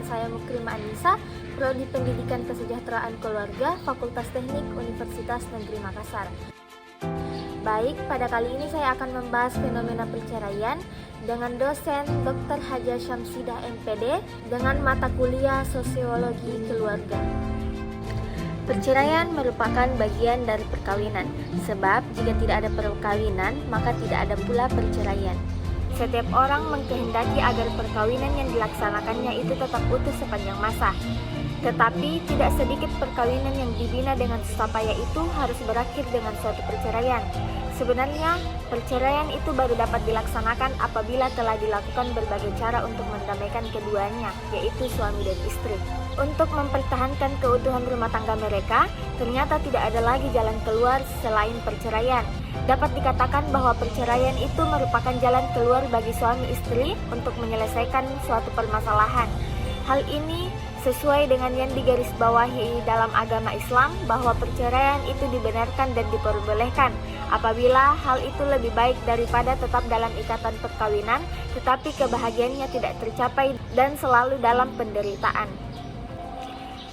saya Mukrimah Anissa, Prodi Pendidikan Kesejahteraan Keluarga, Fakultas Teknik Universitas Negeri Makassar. Baik, pada kali ini saya akan membahas fenomena perceraian dengan dosen Dr. Haja Syamsidah MPD dengan mata kuliah Sosiologi Keluarga. Perceraian merupakan bagian dari perkawinan, sebab jika tidak ada perkawinan, maka tidak ada pula perceraian. Setiap orang mengkehendaki agar perkawinan yang dilaksanakannya itu tetap utuh sepanjang masa. Tetapi tidak sedikit perkawinan yang dibina dengan susah payah itu harus berakhir dengan suatu perceraian. Sebenarnya, perceraian itu baru dapat dilaksanakan apabila telah dilakukan berbagai cara untuk mendamaikan keduanya, yaitu suami dan istri. Untuk mempertahankan keutuhan rumah tangga mereka, ternyata tidak ada lagi jalan keluar selain perceraian. Dapat dikatakan bahwa perceraian itu merupakan jalan keluar bagi suami istri untuk menyelesaikan suatu permasalahan. Hal ini sesuai dengan yang digarisbawahi dalam agama Islam bahwa perceraian itu dibenarkan dan diperbolehkan apabila hal itu lebih baik daripada tetap dalam ikatan perkawinan tetapi kebahagiaannya tidak tercapai dan selalu dalam penderitaan.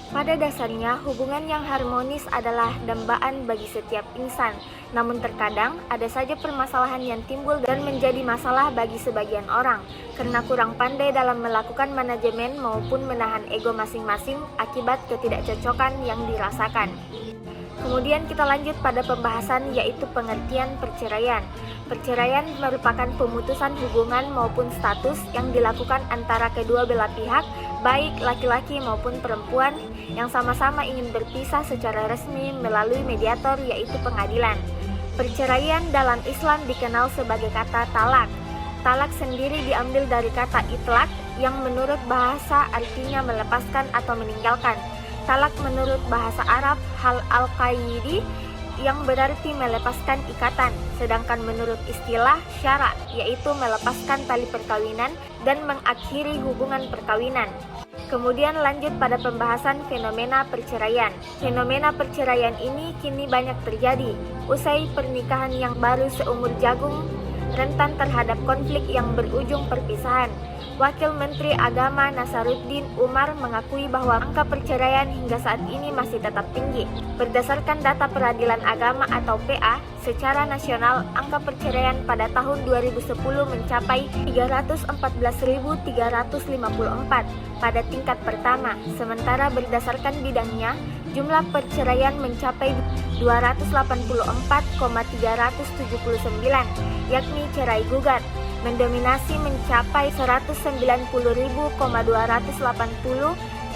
Pada dasarnya, hubungan yang harmonis adalah dambaan bagi setiap insan. Namun terkadang ada saja permasalahan yang timbul dan menjadi masalah bagi sebagian orang karena kurang pandai dalam melakukan manajemen maupun menahan ego masing-masing akibat ketidakcocokan yang dirasakan. Kemudian kita lanjut pada pembahasan yaitu pengertian perceraian. Perceraian merupakan pemutusan hubungan maupun status yang dilakukan antara kedua belah pihak, baik laki-laki maupun perempuan yang sama-sama ingin berpisah secara resmi melalui mediator yaitu pengadilan. Perceraian dalam Islam dikenal sebagai kata talak. Talak sendiri diambil dari kata itlaq yang menurut bahasa artinya melepaskan atau meninggalkan. Talak menurut bahasa Arab hal al-qayyidi yang berarti melepaskan ikatan, sedangkan menurut istilah syara yaitu melepaskan tali perkawinan dan mengakhiri hubungan perkawinan. Kemudian lanjut pada pembahasan fenomena perceraian. Fenomena perceraian ini kini banyak terjadi. Usai pernikahan yang baru seumur jagung, rentan terhadap konflik yang berujung perpisahan. Wakil Menteri Agama Nasaruddin Umar mengakui bahwa angka perceraian hingga saat ini masih tetap tinggi. Berdasarkan data Peradilan Agama atau PA, secara nasional angka perceraian pada tahun 2010 mencapai 314.354 pada tingkat pertama, sementara berdasarkan bidangnya, jumlah perceraian mencapai 284,379, yakni cerai gugat. Mendominasi mencapai 190.280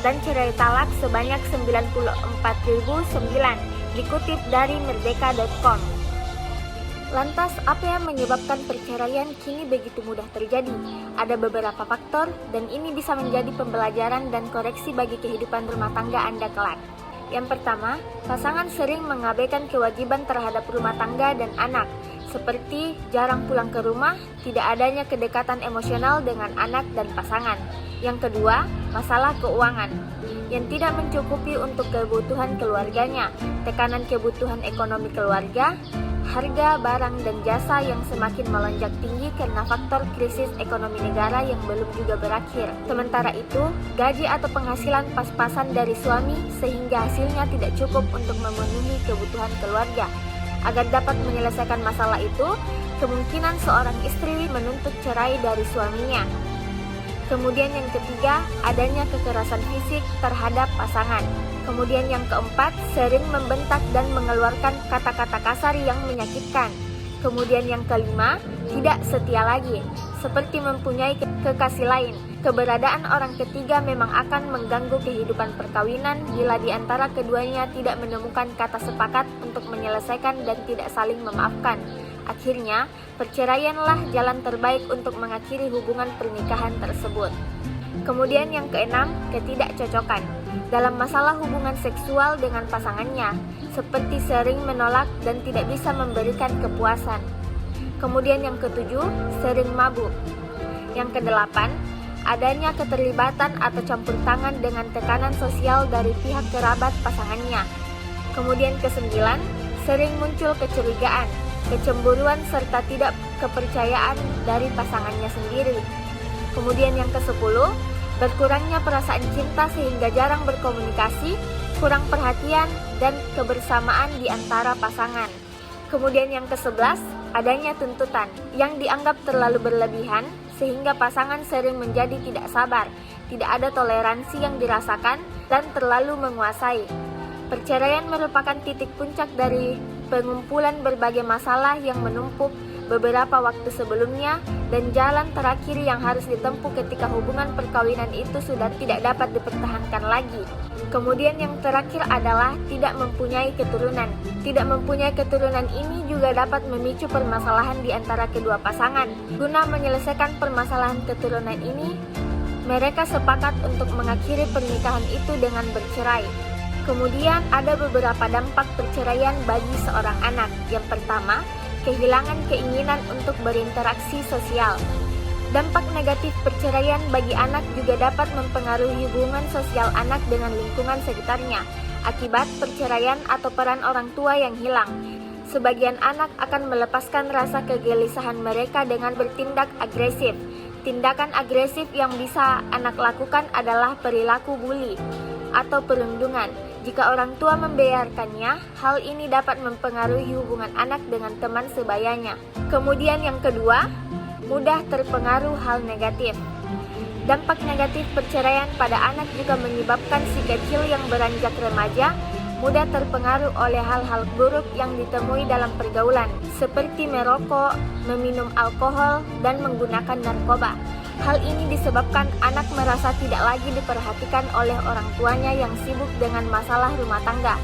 dan cerai talak sebanyak 94.009 dikutip dari merdeka.com. Lantas apa yang menyebabkan perceraian kini begitu mudah terjadi? Ada beberapa faktor dan ini bisa menjadi pembelajaran dan koreksi bagi kehidupan rumah tangga Anda kelak. Yang pertama, pasangan sering mengabaikan kewajiban terhadap rumah tangga dan anak, seperti jarang pulang ke rumah, tidak adanya kedekatan emosional dengan anak dan pasangan. Yang kedua, masalah keuangan yang tidak mencukupi untuk kebutuhan keluarganya, tekanan kebutuhan ekonomi keluarga, harga barang dan jasa yang semakin melonjak tinggi karena faktor krisis ekonomi negara yang belum juga berakhir. Sementara itu, gaji atau penghasilan pas-pasan dari suami sehingga hasilnya tidak cukup untuk memenuhi kebutuhan keluarga. Agar dapat menyelesaikan masalah itu, kemungkinan seorang istri menuntut cerai dari suaminya. Kemudian yang ketiga, adanya kekerasan fisik terhadap pasangan. Kemudian yang keempat, sering membentak dan mengeluarkan kata-kata kasar yang menyakitkan. Kemudian yang kelima, tidak setia lagi, seperti mempunyai kekasih lain. Keberadaan orang ketiga memang akan mengganggu kehidupan perkawinan bila di antara keduanya tidak menemukan kata sepakat untuk menyelesaikan dan tidak saling memaafkan. Akhirnya, perceraianlah jalan terbaik untuk mengakhiri hubungan pernikahan tersebut. Kemudian yang keenam, ketidakcocokan dalam masalah hubungan seksual dengan pasangannya, seperti sering menolak dan tidak bisa memberikan kepuasan. Kemudian yang ketujuh, sering mabuk. Yang kedelapan, adanya keterlibatan atau campur tangan dengan tekanan sosial dari pihak kerabat pasangannya. Kemudian kesembilan, sering muncul kecurigaan, kecemburuan serta tidak kepercayaan dari pasangannya sendiri. Kemudian yang ke-10, berkurangnya perasaan cinta sehingga jarang berkomunikasi, kurang perhatian, dan kebersamaan di antara pasangan. Kemudian yang ke-11, adanya tuntutan yang dianggap terlalu berlebihan sehingga pasangan sering menjadi tidak sabar, tidak ada toleransi yang dirasakan, dan terlalu menguasai. Perceraian merupakan titik puncak dari pengumpulan berbagai masalah yang menumpuk beberapa waktu sebelumnya dan jalan terakhir yang harus ditempuh ketika hubungan perkawinan itu sudah tidak dapat dipertahankan lagi. Kemudian yang terakhir adalah tidak mempunyai keturunan. Tidak mempunyai keturunan ini juga dapat memicu permasalahan di antara kedua pasangan. Guna menyelesaikan permasalahan keturunan ini, mereka sepakat untuk mengakhiri pernikahan itu dengan bercerai. Kemudian ada beberapa dampak perceraian bagi seorang anak. Yang pertama, kehilangan keinginan untuk berinteraksi sosial. Dampak negatif perceraian bagi anak juga dapat mempengaruhi hubungan sosial anak dengan lingkungan sekitarnya akibat perceraian atau peran orang tua yang hilang. Sebagian anak akan melepaskan rasa kegelisahan mereka dengan bertindak agresif. Tindakan agresif yang bisa anak lakukan adalah perilaku bully atau perundungan. Jika orang tua membiarkannya, hal ini dapat mempengaruhi hubungan anak dengan teman sebayanya. Kemudian yang kedua, mudah terpengaruh hal negatif. Dampak negatif perceraian pada anak juga menyebabkan si kecil yang beranjak remaja mudah terpengaruh oleh hal-hal buruk yang ditemui dalam pergaulan, seperti merokok, meminum alkohol, dan menggunakan narkoba. Hal ini disebabkan anak merasa tidak lagi diperhatikan oleh orang tuanya yang sibuk dengan masalah rumah tangga.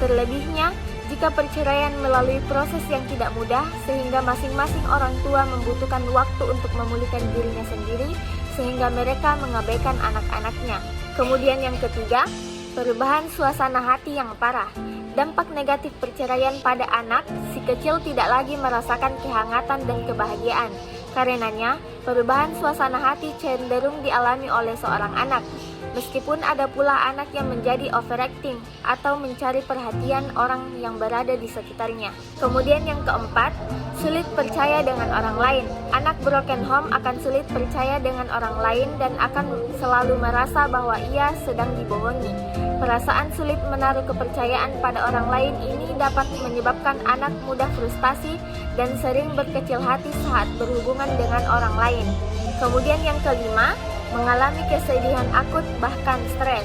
Terlebihnya, jika perceraian melalui proses yang tidak mudah, sehingga masing-masing orang tua membutuhkan waktu untuk memulihkan dirinya sendiri, sehingga mereka mengabaikan anak-anaknya. Kemudian yang ketiga, perubahan suasana hati yang parah. Dampak negatif perceraian pada anak, si kecil tidak lagi merasakan kehangatan dan kebahagiaan. Karenanya, perubahan suasana hati cenderung dialami oleh seorang anak. Meskipun ada pula anak yang menjadi overacting atau mencari perhatian orang yang berada di sekitarnya. Kemudian yang keempat, sulit percaya dengan orang lain. Anak broken home akan sulit percaya dengan orang lain dan akan selalu merasa bahwa ia sedang dibohongi. Perasaan sulit menaruh kepercayaan pada orang lain ini dapat menyebabkan anak mudah frustasi dan sering berkecil hati saat berhubungan dengan orang lain. Kemudian yang kelima, mengalami kesedihan akut bahkan stres.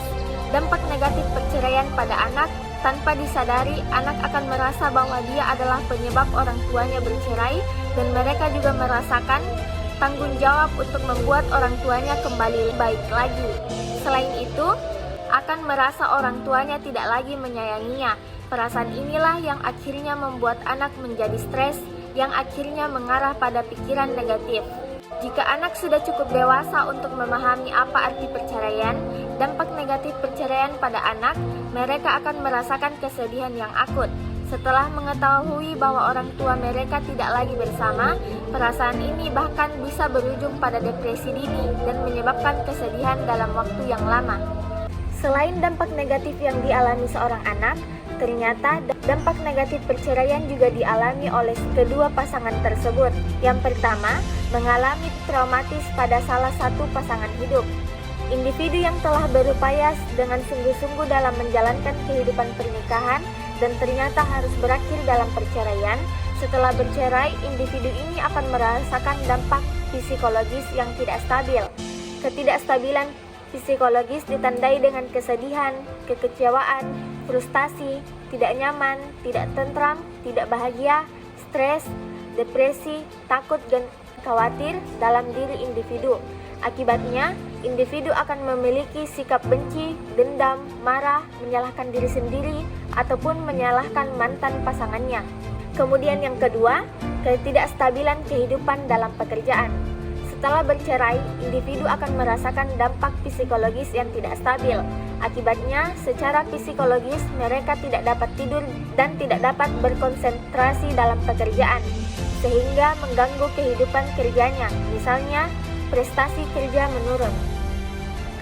Dampak negatif perceraian pada anak, tanpa disadari anak akan merasa bahwa dia adalah penyebab orang tuanya bercerai dan mereka juga merasakan tanggung jawab untuk membuat orang tuanya kembali baik lagi. Selain itu, akan merasa orang tuanya tidak lagi menyayanginya. Perasaan inilah yang akhirnya membuat anak menjadi stres, yang akhirnya mengarah pada pikiran negatif. Jika anak sudah cukup dewasa untuk memahami apa arti perceraian, dampak negatif perceraian pada anak, mereka akan merasakan kesedihan yang akut. Setelah mengetahui bahwa orang tua mereka tidak lagi bersama, perasaan ini bahkan bisa berujung pada depresi dini dan menyebabkan kesedihan dalam waktu yang lama. Selain dampak negatif yang dialami seorang anak, ternyata dampak negatif perceraian juga dialami oleh kedua pasangan tersebut. Yang pertama, mengalami traumatis pada salah satu pasangan hidup. Individu yang telah berupaya dengan sungguh-sungguh dalam menjalankan kehidupan pernikahan dan ternyata harus berakhir dalam perceraian. Setelah bercerai, individu ini akan merasakan dampak psikologis yang tidak stabil. Ketidakstabilan psikologis ditandai dengan kesedihan, kekecewaan, frustasi, tidak nyaman, tidak tentram, tidak bahagia, stres, depresi, takut, dan khawatir dalam diri individu. Akibatnya, individu akan memiliki sikap benci, dendam, marah, menyalahkan diri sendiri, ataupun menyalahkan mantan pasangannya. Kemudian yang kedua, ketidakstabilan kehidupan dalam pekerjaan. Setelah bercerai, individu akan merasakan dampak psikologis yang tidak stabil. Akibatnya, secara psikologis mereka tidak dapat tidur dan tidak dapat berkonsentrasi dalam pekerjaan, sehingga mengganggu kehidupan kerjanya. Misalnya, prestasi kerja menurun.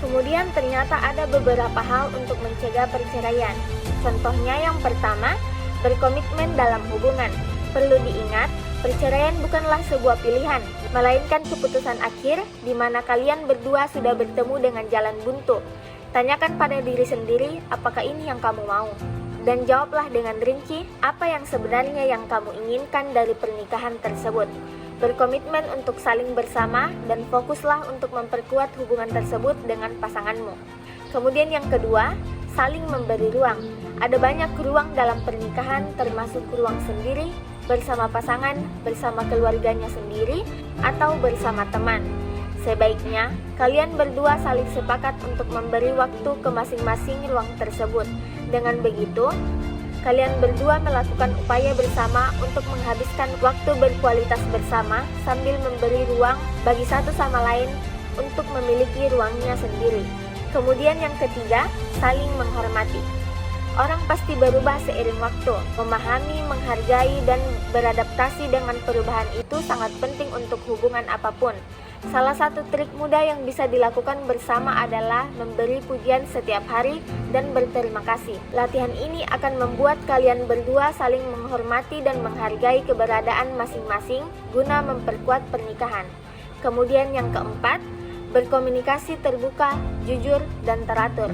Kemudian ternyata ada beberapa hal untuk mencegah perceraian. Contohnya yang pertama, berkomitmen dalam hubungan. Perlu diingat, perceraian bukanlah sebuah pilihan, melainkan keputusan akhir di mana kalian berdua sudah bertemu dengan jalan buntu. Tanyakan pada diri sendiri, apakah ini yang kamu mau? Dan jawablah dengan rinci apa yang sebenarnya yang kamu inginkan dari pernikahan tersebut. Berkomitmen untuk saling bersama dan fokuslah untuk memperkuat hubungan tersebut dengan pasanganmu. Kemudian yang kedua, saling memberi ruang. Ada banyak ruang dalam pernikahan, termasuk ruang sendiri, bersama pasangan, bersama keluarganya sendiri, atau bersama teman. Sebaiknya, kalian berdua saling sepakat untuk memberi waktu ke masing-masing ruang tersebut. Dengan begitu, kalian berdua melakukan upaya bersama untuk menghabiskan waktu berkualitas bersama sambil memberi ruang bagi satu sama lain untuk memiliki ruangnya sendiri. Kemudian yang ketiga, saling menghormati. Orang pasti berubah seiring waktu. Memahami, menghargai, dan beradaptasi dengan perubahan itu sangat penting untuk hubungan apapun. Salah satu trik mudah yang bisa dilakukan bersama adalah memberi pujian setiap hari dan berterima kasih. Latihan ini akan membuat kalian berdua saling menghormati dan menghargai keberadaan masing-masing guna memperkuat pernikahan. Kemudian yang keempat, berkomunikasi terbuka, jujur, dan teratur.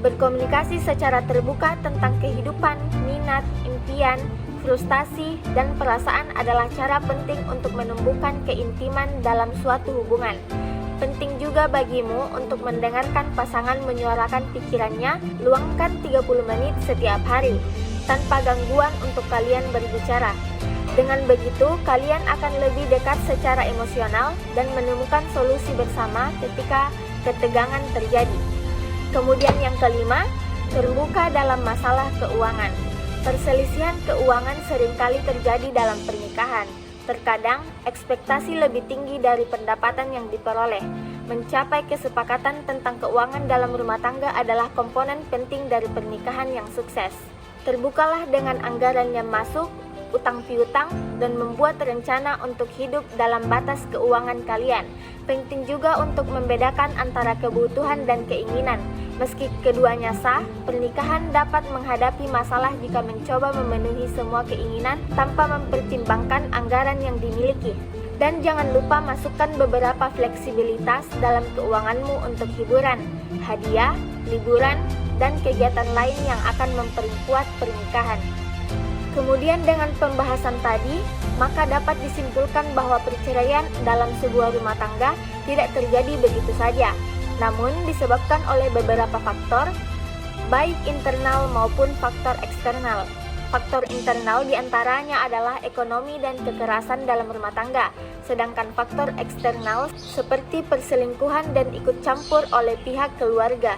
Berkomunikasi secara terbuka tentang kehidupan, minat, impian, frustasi, dan perasaan adalah cara penting untuk menumbuhkan keintiman dalam suatu hubungan. Penting juga bagimu untuk mendengarkan pasangan menyuarakan pikirannya, luangkan 30 menit setiap hari, tanpa gangguan untuk kalian berbicara. Dengan begitu, kalian akan lebih dekat secara emosional dan menemukan solusi bersama ketika ketegangan terjadi. Kemudian yang kelima, terbuka dalam masalah keuangan. Perselisihan keuangan seringkali terjadi dalam pernikahan. Terkadang, ekspektasi lebih tinggi dari pendapatan yang diperoleh. Mencapai kesepakatan tentang keuangan dalam rumah tangga adalah komponen penting dari pernikahan yang sukses. Terbukalah dengan anggaran yang masuk, utang piutang, dan membuat rencana untuk hidup dalam batas keuangan kalian. Penting juga untuk membedakan antara kebutuhan dan keinginan. Meski keduanya sah, pernikahan dapat menghadapi masalah jika mencoba memenuhi semua keinginan tanpa mempertimbangkan anggaran yang dimiliki. Dan jangan lupa masukkan beberapa fleksibilitas dalam keuanganmu untuk hiburan, hadiah, liburan, dan kegiatan lain yang akan memperkuat pernikahan. Kemudian dengan pembahasan tadi, maka dapat disimpulkan bahwa perceraian dalam sebuah rumah tangga tidak terjadi begitu saja, namun disebabkan oleh beberapa faktor, baik internal maupun faktor eksternal. Faktor internal diantaranya adalah ekonomi dan kekerasan dalam rumah tangga, sedangkan faktor eksternal seperti perselingkuhan dan ikut campur oleh pihak keluarga.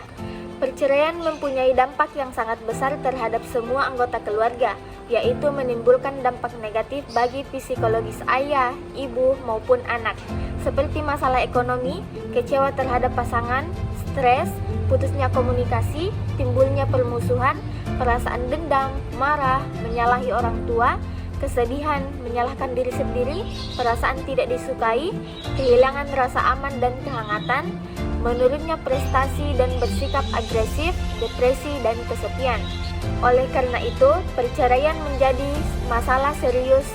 Perceraian mempunyai dampak yang sangat besar terhadap semua anggota keluarga, yaitu menimbulkan dampak negatif bagi psikologis ayah, ibu, maupun anak, seperti masalah ekonomi, kecewa terhadap pasangan, stres, putusnya komunikasi, timbulnya permusuhan, perasaan dendam, marah, menyalahi orang tua, kesedihan, menyalahkan diri sendiri, perasaan tidak disukai, kehilangan rasa aman dan kehangatan, menurunnya prestasi dan bersikap agresif, depresi, dan kesepian. Oleh karena itu, perceraian menjadi masalah serius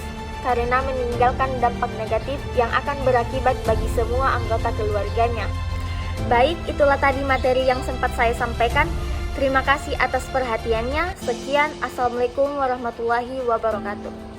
karena meninggalkan dampak negatif yang akan berakibat bagi semua anggota keluarganya. Baik, itulah tadi materi yang sempat saya sampaikan. Terima kasih atas perhatiannya. Sekian, Assalamualaikum warahmatullahi wabarakatuh.